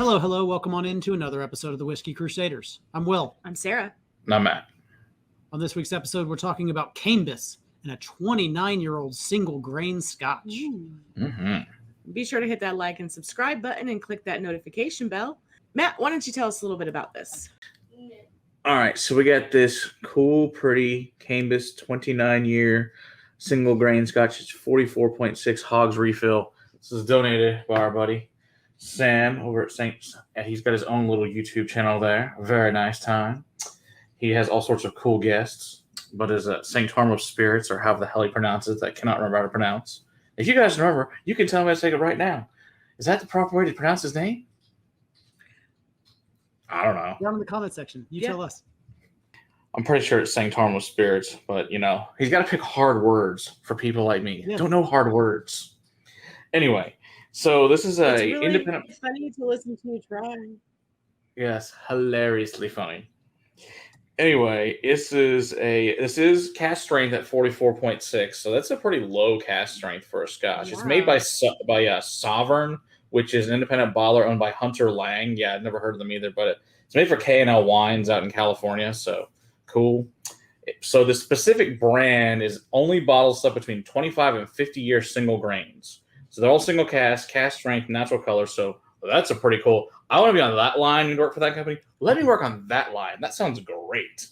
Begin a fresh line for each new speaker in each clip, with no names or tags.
Hello, hello. Welcome on into another episode of the Whiskey Crusaders. I'm Will.
I'm Sarah.
And I'm Matt.
On this week's episode, we're talking about Cambus and a 29-year-old single grain Scotch.
Be sure to hit that like and subscribe button and click that notification bell. Matt, why don't you tell us a little bit about this?
All right, so we got this cool, pretty Cambus 29-year single grain Scotch. It's 44.6 hogs refill. This is donated by our buddy Sam over at Saints. He's got his own little YouTube channel there. Very nice time. He has all sorts of cool guests, but his St. Tormo Spirits, or however the hell he pronounces it, I cannot remember how to pronounce. If you guys remember, you can tell me how to say it right now. Is that the proper way to pronounce his name? I don't know.
Down in the comment section. You tell us.
I'm pretty sure it's St. Tormo Spirits, but, you know, he's got to pick hard words for people like me.
Yeah.
Don't know hard words. Anyway, so this is
It's
a
really
independent...
funny to listen to you try.
Yes, hilariously funny. Anyway, this is cask strength at 44.6, so that's a pretty low cask strength for a Scotch.
Wow.
It's made by Sovereign, which is an independent bottler owned by Hunter Laing. Yeah, I've never heard of them either, but it's made for K&L Wines out in California, so cool. So the specific brand is only bottles stuff between 25 and 50-year single grains. So they're all single cask strength, natural color, so that's a pretty cool. I want to be on that line and work for that company. Let me work on that line. That sounds great.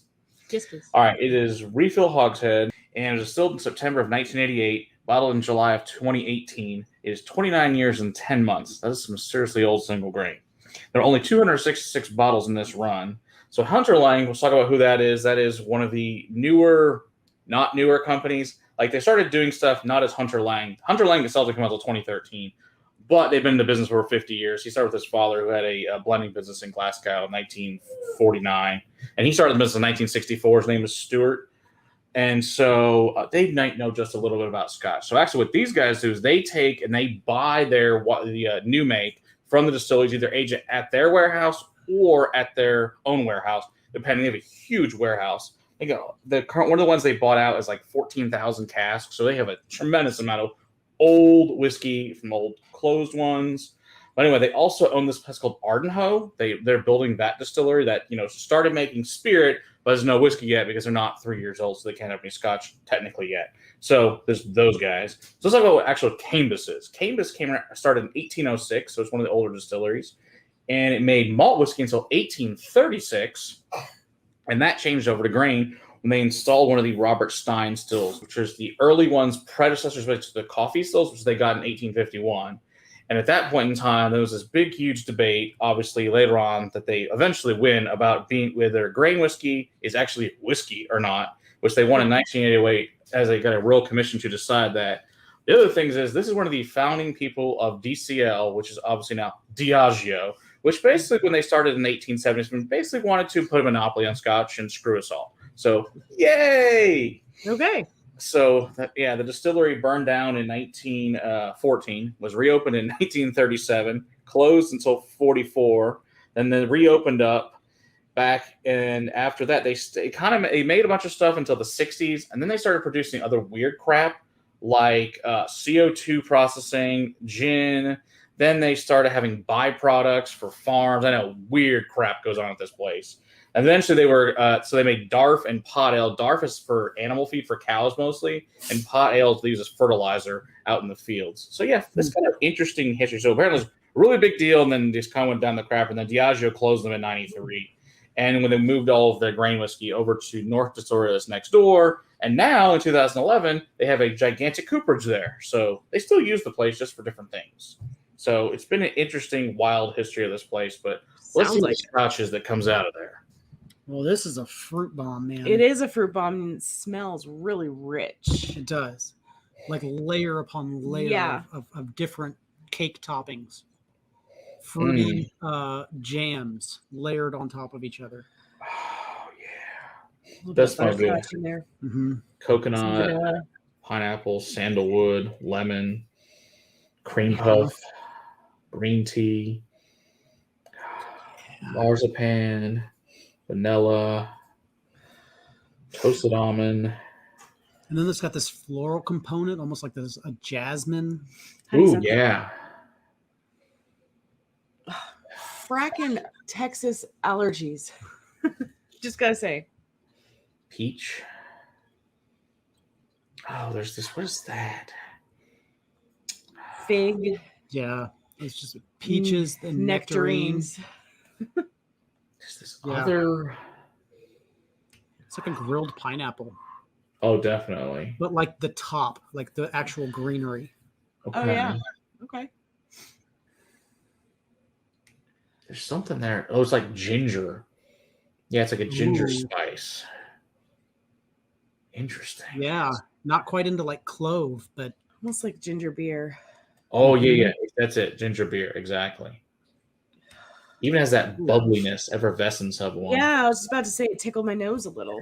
Yes, please.
All right, it is refill Hogshead, and it was distilled in September of 1988, bottled in July of 2018. It is 29 years and 10 months. That is some seriously old single grain. There are only 266 bottles in this run. So Hunter Laing, let's talk about who that is. That is one of the not newer companies. Like, they started doing stuff not as Hunter Laing. Hunter Laing itself didn't come out until 2013. But they've been in the business for over 50 years. He started with his father, who had a blending business in Glasgow in 1949. And he started the business in 1964. His name is Stewart. And so they might know just a little bit about Scotch. So actually what these guys do is they take and they buy the new make from the distilleries, either age it at their warehouse or at their own warehouse, depending. They have a huge warehouse. They go, one of the ones they bought out is like 14,000 casks. So they have a tremendous amount of old whiskey from old closed ones. But anyway, they also own this place called Ardnahoe. They're building that distillery that, you know, started making spirit, but there's no whiskey yet because they're not 3 years old, so they can't have any Scotch technically yet. So there's those guys. So let's talk about what actual Cambus is. Cambus started in 1806, so it's one of the older distilleries, and it made malt whiskey until 1836, and that changed over to grain when they installed one of the Robert Stein Stills, which is the early one's predecessors to the Coffey Stills, which they got in 1851. And at that point in time, there was this big, huge debate, obviously, later on, that they eventually win about whether grain whiskey is actually whiskey or not, which they won in 1988 as they got a royal commission to decide that. The other thing is this is one of the founding people of DCL, which is obviously now Diageo, which basically, when they started in the 1870s, basically wanted to put a monopoly on Scotch and screw us all. So, yay!
Okay.
So, the distillery burned down in 1914, was reopened in 1937, closed until 44, and then reopened up back. And after that, they made a bunch of stuff until the 60s, and then they started producing other weird crap like CO2 processing, gin. Then they started having byproducts for farms. I know weird crap goes on at this place. Eventually, they made Darff and pot ale. Darff is for animal feed for cows mostly, and pot ale is used as fertilizer out in the fields. So yeah, that's kind of interesting history. So apparently, it was a really big deal, and then just kind of went down the crap. And then Diageo closed them in '93, and when they moved all of their grain whiskey over to North Distillery that's next door, and now in 2011 they have a gigantic cooperage there. So they still use the place just for different things. So it's been an interesting, wild history of this place. But let's see the Scotches that comes out of there.
Well, this is a fruit bomb, man.
It is a fruit bomb, and it smells really rich.
It does. Like layer upon layer of different cake toppings. Fruity jams layered on top of each other.
Oh, yeah.
That's
That smells good.
in there.
Mm-hmm.
Coconut, pineapple, sandalwood, lemon, cream puff, green tea, marzipan, vanilla, toasted almond.
And then it's got this floral component, almost like there's a jasmine.
Ooh, yeah.
fracking Texas allergies. Just gotta say.
Peach. Oh, there's this. What is that?
Fig.
Yeah, it's just peaches and nectarines.
There's this other.
It's like a grilled pineapple.
Oh, definitely.
But like the top, like the actual greenery.
Okay.
Oh yeah. Okay.
There's something there. Oh, it's like ginger. Yeah, it's like a ginger
Ooh.
spice. Interesting.
Yeah, not quite into like clove, but
Almost like ginger beer.
Oh, yeah. That's it. Ginger beer. Exactly. Even has that bubbliness, effervescence of one.
Yeah, I was just about to say it tickled my nose a little.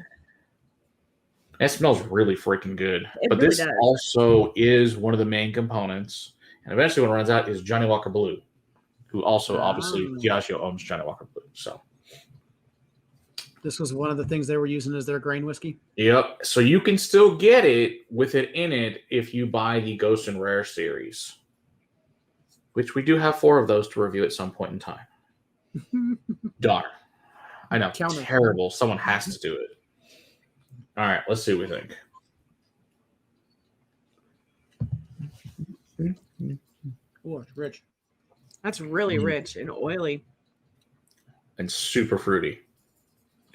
That smells really freaking good.
It
But
really
this
does.
also is one of the main components. And eventually when it runs out is Johnny Walker Blue, who also obviously Diageo owns Johnny Walker Blue. So
this was one of the things they were using as their grain whiskey.
yep. So you can still get it with it in it if you buy the Ghost and Rare series, which we do have 4 of those to review at some point in time. Darn. I know.
Counter.
Terrible. Someone has to do it. All right. Let's see what we think.
Oh, it's rich.
That's really rich and oily.
And super fruity.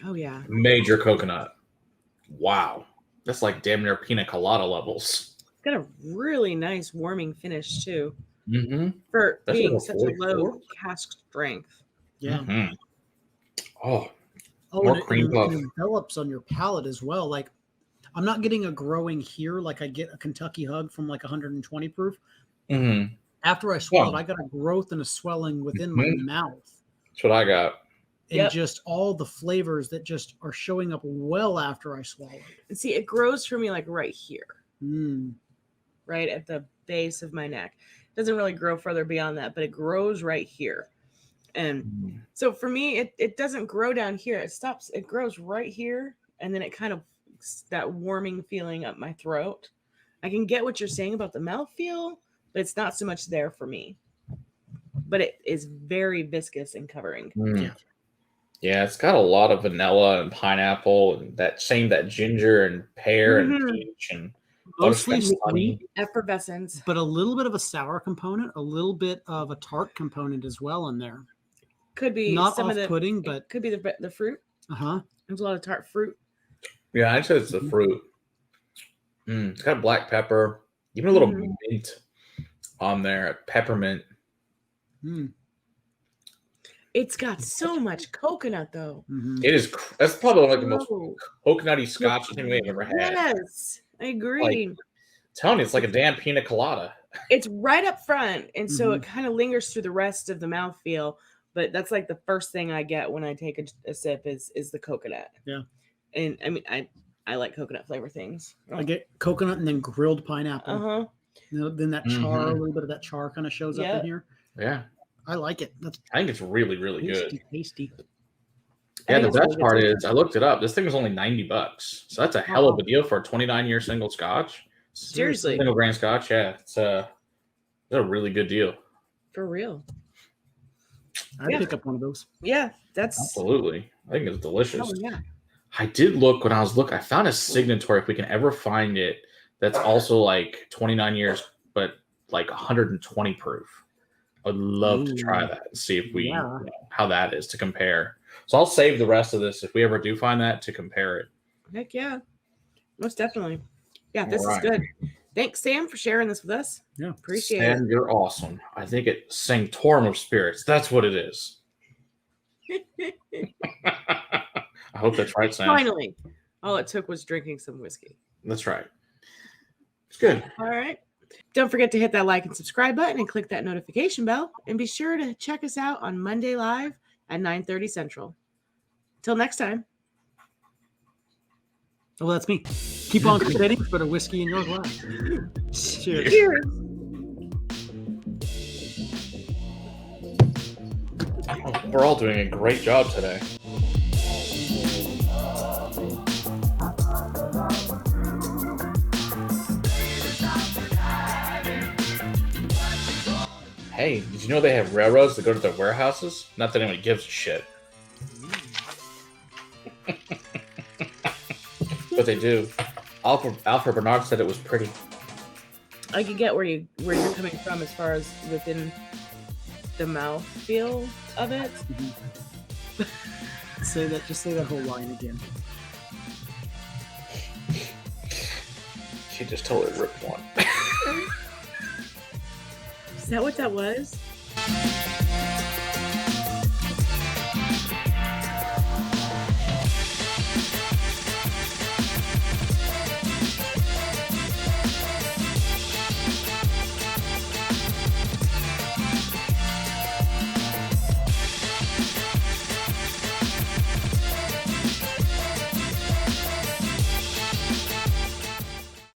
Oh yeah.
Major coconut. Wow. That's like damn near pina colada levels.
It's got a really nice warming finish too.
Mm-hmm.
For
That's
being
like a
such a
44?
low cask strength.
Yeah.
Mm-hmm. Oh,
Oh,
more
and
cream
it
puff.
envelops on your palate as well. Like, I'm not getting a growing here like I get a Kentucky Hug from like 120 proof.
Mm-hmm.
After I swallow
Wow.
it, I got a growth and a swelling within my mouth.
That's what I got.
And
Yep.
just all the flavors that just are showing up well after I swallow it.
And see, it grows for me like right here,
Mm.
right at the base of my neck. It doesn't really grow further beyond that, but it grows right here. And so for me, it doesn't grow down here. It stops. It grows right here. And then it kind of, that warming feeling up my throat. I can get what you're saying about the mouthfeel, but it's not so much there for me. But it is very viscous and covering.
Mm. Yeah, it's got a lot of vanilla and pineapple and that ginger and pear and peach and
Mostly
butterscotch honey.
sweet,
Effervescence.
but a little bit of a sour component, a little bit of a tart component as well in there.
Could be
Not
some of the
off-putting, but
could be the fruit.
uh-huh.
There's a lot of tart fruit.
Yeah, I'd say it's the fruit. It's got black pepper, even a little mint on there, peppermint.
Mm.
It's got so much coconut though.
Mm-hmm.
It is. That's probably like the most
Oh,
coconutty Scotch thing we've ever had.
yes, I agree.
I'm telling you, it's like a damn pina colada.
It's right up front, and so
Mhm.
it kind of lingers through the rest of the mouthfeel. But that's like the first thing I get when I take a sip is the coconut.
Yeah.
And I mean, I like coconut flavor things.
I get coconut and then grilled pineapple.
Uh-huh.
You know, then that char, a
Mhm.
little bit of that char kind of shows up
Yeah.
in here.
Yeah,
I like it. That's
I think it's really, really
tasty,
good.
tasty.
Yeah, the
it's
best
really
part
good.
is I looked it up. This thing was only $90, so that's a hell of a deal for a 29-year single Scotch.
Seriously.
Single grain Scotch. Yeah, it's a really good deal.
For real.
I'd
Yeah.
pick up one of those.
Yeah, that's
Absolutely, I think it's delicious.
oh yeah.
I did look when I was looking. I found a signatory if we can ever find it. That's also like 29 years, but like 120 proof. I'd love to try
Ooh.
that and see if we
Yeah.
you know, how that is to compare. So I'll save the rest of this if we ever do find that to compare it.
Heck yeah. Most definitely. Yeah, this
Alright.
is good. Thanks, Sam, for sharing this with us.
Yeah.
Appreciate
Sam, you're awesome. I think it's Sanctorum of Spirits. That's what it is.
it.
I hope that's right, Sam.
Finally, all it took was drinking some whiskey.
That's right. It's good.
All right. Don't forget to hit that like and subscribe button and click that notification bell. And be sure to check us out on Monday live at 9:30 Central. Till next time.
Oh, that's me. Keep on crusading for the whiskey in your glass. Cheers.
Cheers.
We're all doing a great job today. Hey. Hey, did you know they have railroads that go to their warehouses? Not that anybody gives a shit. But they do. Alfred Bernard said it was pretty.
I can get where you're coming from as far as within the mouth feel of it.
Just say that whole line again.
She just totally ripped one.
Is that what that was?